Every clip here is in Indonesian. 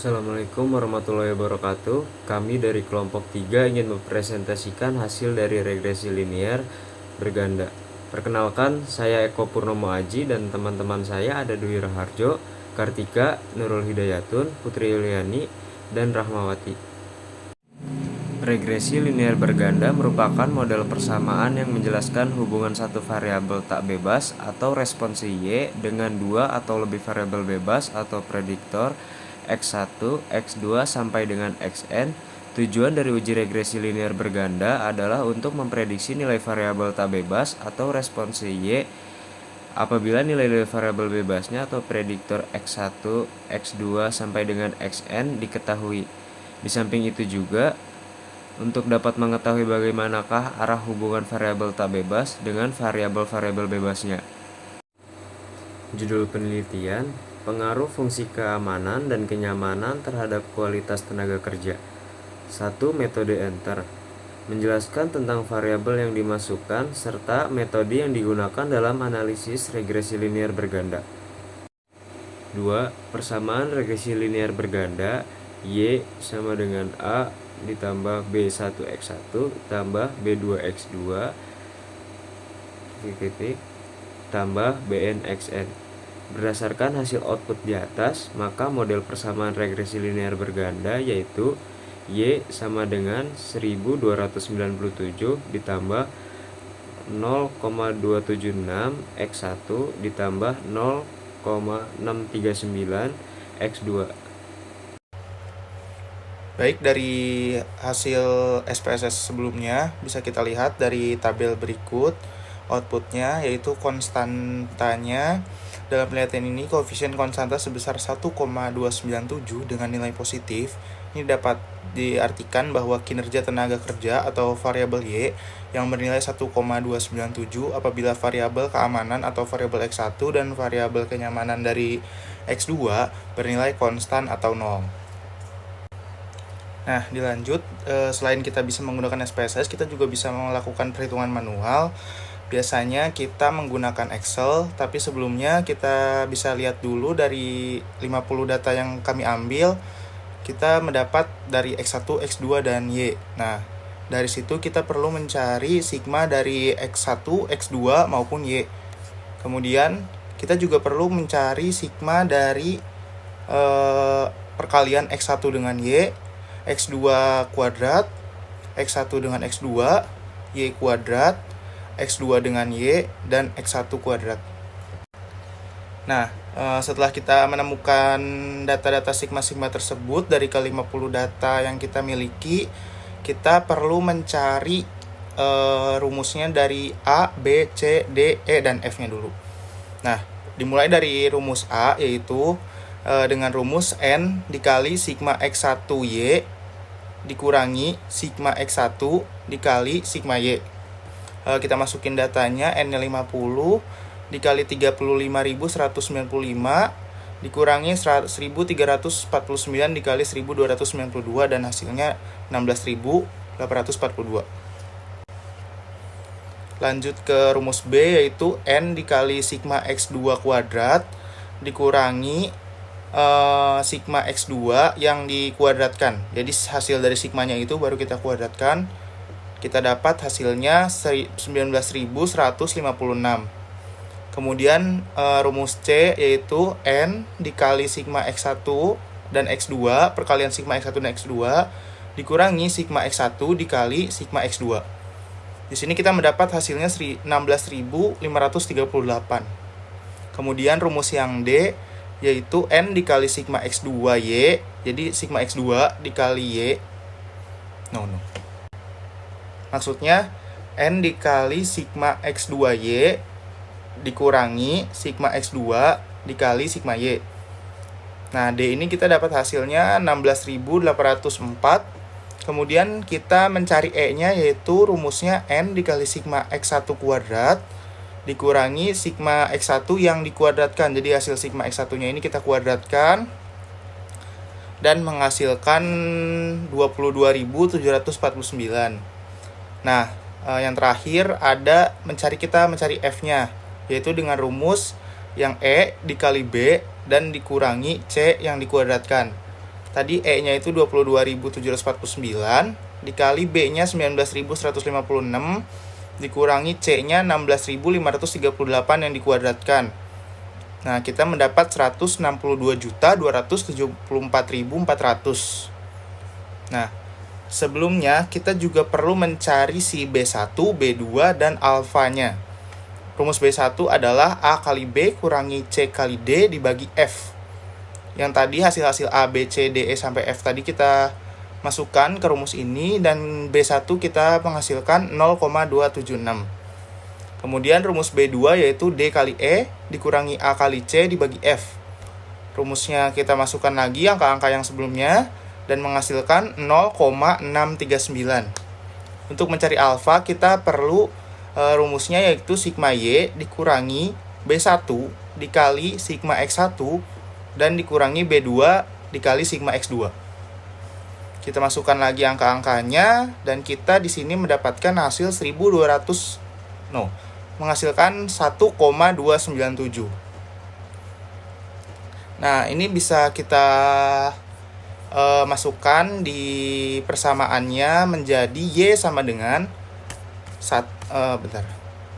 Assalamualaikum warahmatullahi wabarakatuh. Kami dari kelompok 3 ingin mempresentasikan hasil dari regresi linear berganda. Perkenalkan, saya Eko Purnomo Aji dan teman-teman saya ada Dwi Raharjo, Kartika, Nurul Hidayatun, Putri Yuliani, dan Rahmawati. Regresi linear berganda merupakan model persamaan yang menjelaskan hubungan satu variabel tak bebas atau responsi Y dengan dua atau lebih variabel bebas atau prediktor X1, X2 sampai dengan Xn. Tujuan dari uji regresi linear berganda adalah untuk memprediksi nilai variabel tak bebas atau responsi Y apabila nilai-nilai variabel bebasnya atau prediktor X1, X2 sampai dengan Xn diketahui. Di samping itu juga, untuk dapat mengetahui bagaimanakah arah hubungan variabel tak bebas dengan variabel-variabel bebasnya. Judul penelitian: pengaruh fungsi keamanan dan kenyamanan terhadap kualitas tenaga kerja. 1. Metode enter menjelaskan tentang variabel yang dimasukkan serta metode yang digunakan dalam analisis regresi linear berganda. 2. Persamaan regresi linear berganda. Y sama dengan A ditambah B1X1 tambah B2X2 tambah BNXN. Berdasarkan hasil output di atas, maka model persamaan regresi linear berganda yaitu Y sama dengan 1297 ditambah 0,276 X1 ditambah 0,639 X2. Baik, dari hasil SPSS sebelumnya bisa kita lihat dari tabel berikut outputnya, yaitu konstantanya dalam penelitian ini koefisien konstanta sebesar 1,297 dengan nilai positif. Ini dapat diartikan bahwa kinerja tenaga kerja atau variabel Y yang bernilai 1,297 apabila variabel keamanan atau variabel X1 dan variabel kenyamanan dari X2 bernilai konstan atau 0. Nah, dilanjut, selain kita bisa menggunakan SPSS, kita juga bisa melakukan perhitungan manual. Biasanya kita menggunakan Excel, tapi sebelumnya kita bisa lihat dulu dari 50 data yang kami ambil, kita mendapat dari X1, X2, dan Y. Nah, dari situ kita perlu mencari sigma dari X1, X2, maupun Y. Kemudian, kita juga perlu mencari sigma dari perkalian X1 dengan Y, X2 kuadrat, X1 dengan X2, Y kuadrat, X2 dengan Y, dan X1 kuadrat. Nah, setelah kita menemukan data-data sigma-sigma tersebut dari ke-50 data yang kita miliki, kita perlu mencari rumusnya dari A, B, C, D, E, dan F-nya dulu. Nah, dimulai dari rumus A, yaitu dengan rumus N dikali sigma X1Y dikurangi sigma X1 dikali sigma Y. Kita masukin datanya, N-nya 50 dikali 35.195 dikurangi 1.349 dikali 1.292 dan hasilnya 16.842. Lanjut ke rumus B, yaitu N dikali sigma X2 kuadrat dikurangi sigma X2 yang dikuadratkan. Jadi hasil dari sigmanya itu baru kita kuadratkan. Kita dapat hasilnya 19.156. Kemudian rumus C, yaitu N dikali sigma X1 dan X2 perkalian sigma X1 dan X2 dikurangi sigma X1 dikali sigma X2. Di sini kita mendapat hasilnya 16.538. Kemudian rumus yang D, yaitu N dikali sigma X2Y. Jadi sigma X2 dikali Y. Maksudnya N dikali sigma X2Y dikurangi sigma X2 dikali sigma Y. Nah, D ini kita dapat hasilnya 16.804. Kemudian kita mencari E-nya, yaitu rumusnya N dikali sigma X1 kuadrat dikurangi sigma X1 yang dikuadratkan. Jadi hasil sigma X1-nya ini kita kuadratkan dan menghasilkan 22.749. Nah, yang terakhir ada kita mencari F-nya, yaitu dengan rumus yang E dikali B dan dikurangi C yang dikuadratkan. Tadi E-nya itu 22.749 dikali B-nya 19.156 dikurangi C-nya 16.538 yang dikuadratkan. Nah, kita mendapat 162.274.400. Nah, sebelumnya kita juga perlu mencari si B1, B2, dan alfanya. Rumus B1 adalah A kali B kurangi C kali D dibagi F. Yang tadi hasil-hasil A, B, C, D, E, sampai F tadi kita masukkan ke rumus ini, dan B1 kita menghasilkan 0,276. Kemudian rumus B2 yaitu D kali E dikurangi A kali C dibagi F. Rumusnya kita masukkan lagi angka-angka yang sebelumnya dan menghasilkan 0,639. Untuk mencari alfa kita perlu rumusnya yaitu sigma Y dikurangi B1 dikali sigma X1 dan dikurangi B2 dikali sigma X2. Kita masukkan lagi angka-angkanya dan kita di sini mendapatkan hasil menghasilkan 1,297. Nah, ini bisa kita masukkan di persamaannya menjadi Y sama dengan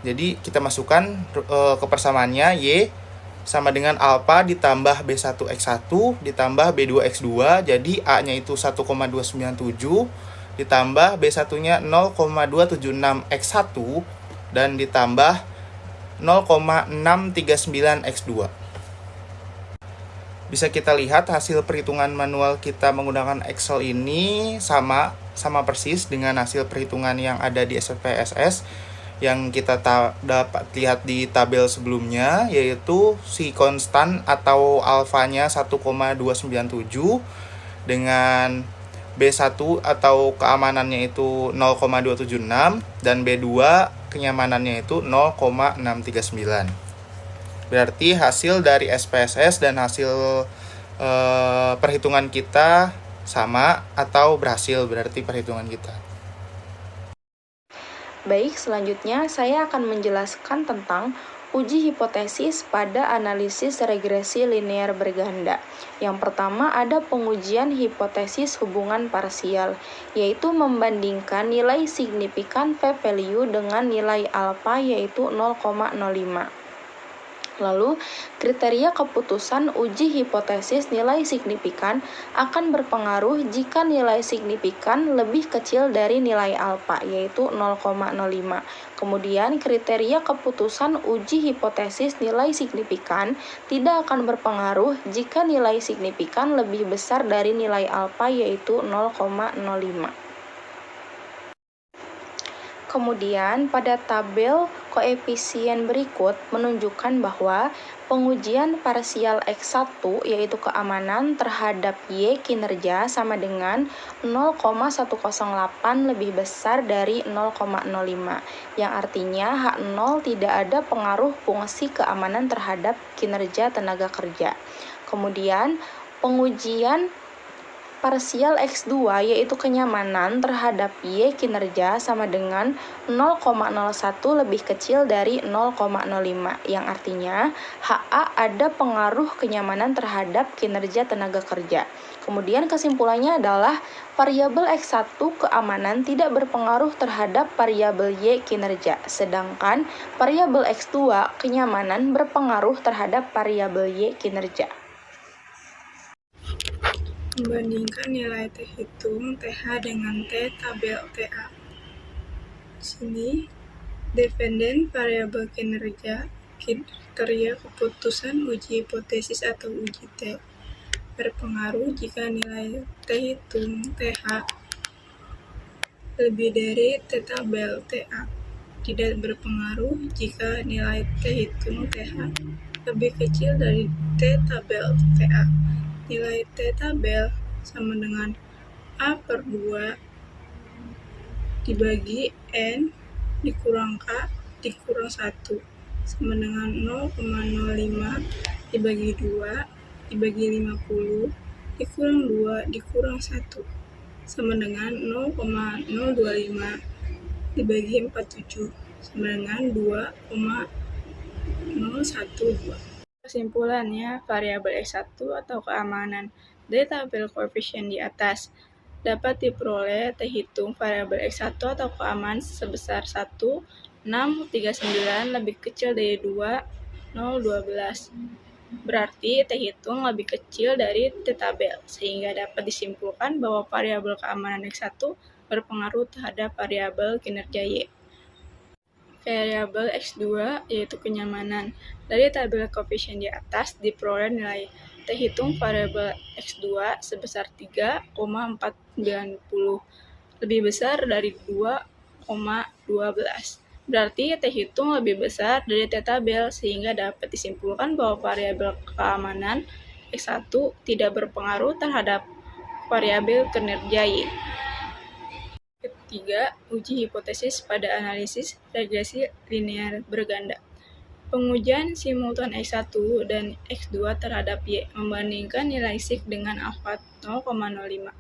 Jadi kita masukkan ke persamaannya Y sama dengan alfa ditambah B1X1 ditambah B2X2. Jadi A-nya itu 1,297 ditambah B1-nya 0,276X1 dan ditambah 0,639X2. Bisa kita lihat hasil perhitungan manual kita menggunakan Excel ini sama persis dengan hasil perhitungan yang ada di SPSS yang kita dapat lihat di tabel sebelumnya, yaitu si konstan atau alfanya 1,297 dengan B1 atau keamanannya itu 0,276 dan B2 kenyamanannya itu 0,639. Berarti hasil dari SPSS dan hasil perhitungan kita sama atau berhasil, berarti perhitungan kita. Baik, selanjutnya saya akan menjelaskan tentang uji hipotesis pada analisis regresi linear berganda. Yang pertama ada pengujian hipotesis hubungan parsial, yaitu membandingkan nilai signifikan p-value dengan nilai alfa yaitu 0,05. Lalu, kriteria keputusan uji hipotesis nilai signifikan akan berpengaruh jika nilai signifikan lebih kecil dari nilai alfa, yaitu 0,05. Kemudian, kriteria keputusan uji hipotesis nilai signifikan tidak akan berpengaruh jika nilai signifikan lebih besar dari nilai alfa, yaitu 0,05. Kemudian, pada tabel koefisien berikut menunjukkan bahwa pengujian parsial X1 yaitu keamanan terhadap Y kinerja sama dengan 0,108 lebih besar dari 0,05, yang artinya H0 tidak ada pengaruh fungsi keamanan terhadap kinerja tenaga kerja. Kemudian, pengujian parsial X2 yaitu kenyamanan terhadap Y kinerja sama dengan 0,01 lebih kecil dari 0,05, yang artinya HA ada pengaruh kenyamanan terhadap kinerja tenaga kerja. Kemudian kesimpulannya adalah variabel X1 keamanan tidak berpengaruh terhadap variabel Y kinerja, sedangkan variabel X2 kenyamanan berpengaruh terhadap variabel Y kinerja. Membandingkan nilai T hitung TH dengan T tabel TA. Di sini, dependen variabel kinerja, kriteria keputusan uji hipotesis atau uji T berpengaruh jika nilai T hitung TH lebih dari T tabel TA. Tidak berpengaruh jika nilai T hitung TH lebih kecil dari T tabel TA. Nilai T tabel sama dengan A per 2 dibagi N dikurang K dikurang 1 sama dengan 0,05 dibagi 2 dibagi 50 dikurang 2 dikurang 1 sama dengan 0,025 dibagi 47 sama dengan 2,012. Kesimpulannya, variabel X1 atau keamanan Dari tabel koefisien di atas, dapat diperoleh terhitung variabel X1 atau keamanan sebesar 1, 6, 39 lebih kecil dari 2, 0, 12. Berarti terhitung lebih kecil dari T-tabel, sehingga dapat disimpulkan bahwa variabel keamanan X1 berpengaruh terhadap variabel kinerja Y. Variabel X2 yaitu kenyamanan. Dari tabel koefisien di atas diperoleh nilai terhitung variabel X2 sebesar 3,490, lebih besar dari 2,12. Berarti terhitung lebih besar dari T-tabel, sehingga dapat disimpulkan bahwa variabel keamanan X1 tidak berpengaruh terhadap variabel kinerja Y. Ketiga, uji hipotesis pada analisis regresi linear berganda. Pengujian simultan X1 dan X2 terhadap Y membandingkan nilai sig dengan alfa 0,05.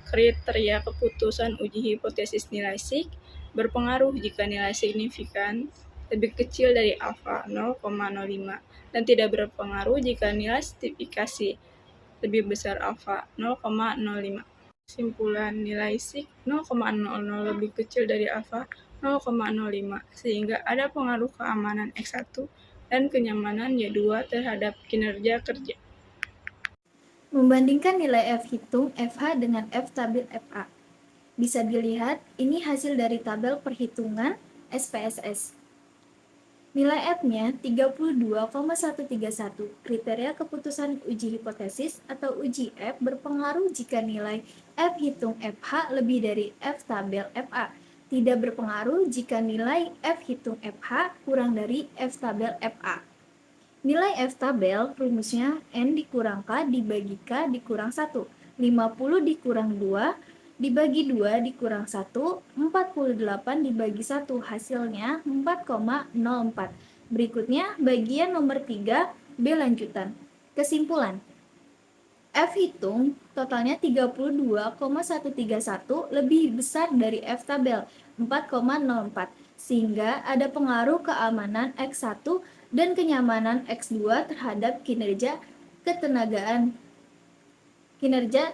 Kriteria keputusan uji hipotesis nilai sig berpengaruh jika nilai signifikan lebih kecil dari alfa 0,05 dan tidak berpengaruh jika nilai stratifikasi lebih besar alfa 0,05. Kesimpulan, nilai sig 0,00 lebih kecil dari alfa 0,05, sehingga ada pengaruh keamanan X1 dan kenyamanan Y2 terhadap kinerja kerja. Membandingkan nilai F hitung FH dengan F tabel FA. Bisa dilihat, ini hasil dari tabel perhitungan SPSS. Nilai F-nya 32,131. Kriteria keputusan uji hipotesis atau uji F berpengaruh jika nilai F hitung FH lebih dari F tabel FA. Tidak berpengaruh jika nilai F hitung FH kurang dari F tabel FA. Nilai F tabel rumusnya N dikurang K dibagi K dikurang 1. 50 dikurang 2 dibagi 2 dikurang 1, 48 dibagi 1, hasilnya 4,04. Berikutnya bagian nomor 3, B lanjutan. Kesimpulan, F hitung totalnya 32,131 lebih besar dari F tabel 4,04, sehingga ada pengaruh keamanan X1 dan kenyamanan X2 terhadap kinerja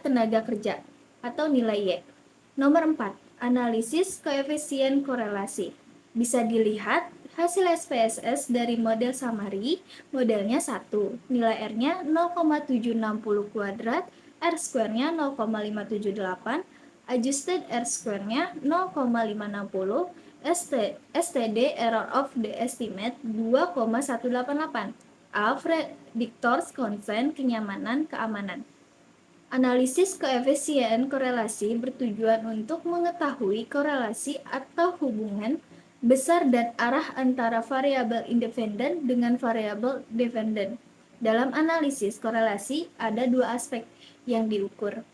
tenaga kerja atau nilai Y. Nomor 4, analisis koefisien korelasi. Bisa dilihat hasil SPSS dari model summary, modelnya 1, nilai R-nya 0,760 kuadrat, R-square-nya 0,578, adjusted R-square-nya 0,560, STD error of the estimate 2,188, A predictors consent kenyamanan keamanan. Analisis koefisien korelasi bertujuan untuk mengetahui korelasi atau hubungan besar dan arah antara variabel independen dengan variabel dependen. Dalam analisis korelasi ada dua aspek yang diukur.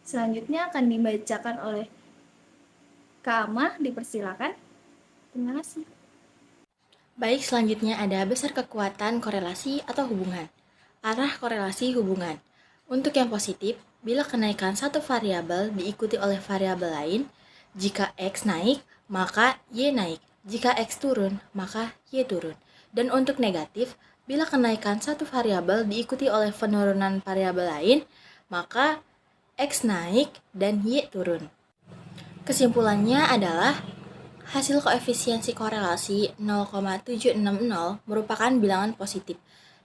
Selanjutnya akan dibacakan oleh Kak Amah, dipersilakan. Terima kasih. Baik, selanjutnya ada besar kekuatan korelasi atau hubungan. Arah korelasi hubungan. Untuk yang positif, bila kenaikan satu variabel diikuti oleh variabel lain, jika X naik, maka Y naik. Jika X turun, maka Y turun. Dan untuk negatif, bila kenaikan satu variabel diikuti oleh penurunan variabel lain, maka X naik dan Y turun. Kesimpulannya adalah hasil koefisiensi korelasi 0,760 merupakan bilangan positif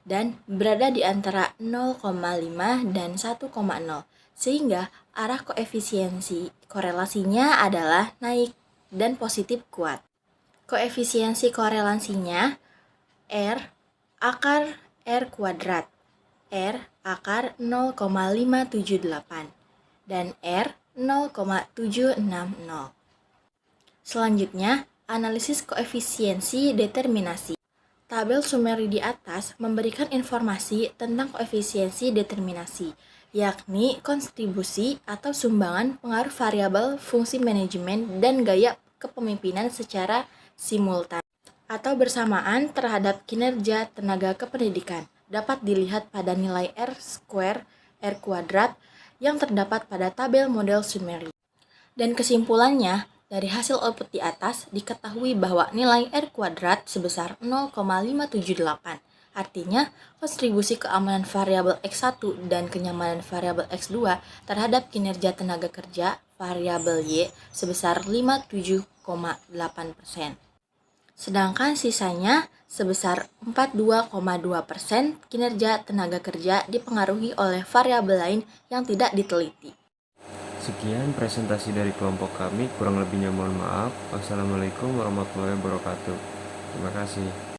dan berada di antara 0,5 dan 1,0, sehingga arah koefisiensi korelasinya adalah naik dan positif kuat. Koefisiensi korelasinya R akar R kuadrat, R akar 0,578, dan R 0,760. Selanjutnya, analisis koefisiensi determinasi. Tabel summary di atas memberikan informasi tentang koefisiensi determinasi, yakni kontribusi atau sumbangan pengaruh variabel fungsi manajemen dan gaya kepemimpinan secara simultan atau bersamaan terhadap kinerja tenaga kependidikan. Dapat dilihat pada nilai R-square, R kuadrat yang terdapat pada tabel model summary. Dan kesimpulannya, dari hasil output di atas diketahui bahwa nilai R kuadrat sebesar 0,578 Artinya, kontribusi keamanan variabel X1 dan kenyamanan variabel X2 terhadap kinerja tenaga kerja variabel Y sebesar 57,8%. Sedangkan sisanya sebesar 42,2% kinerja tenaga kerja dipengaruhi oleh variabel lain yang tidak diteliti. Sekian presentasi dari kelompok kami, kurang lebihnya mohon maaf. Wassalamualaikum warahmatullahi wabarakatuh. Terima kasih.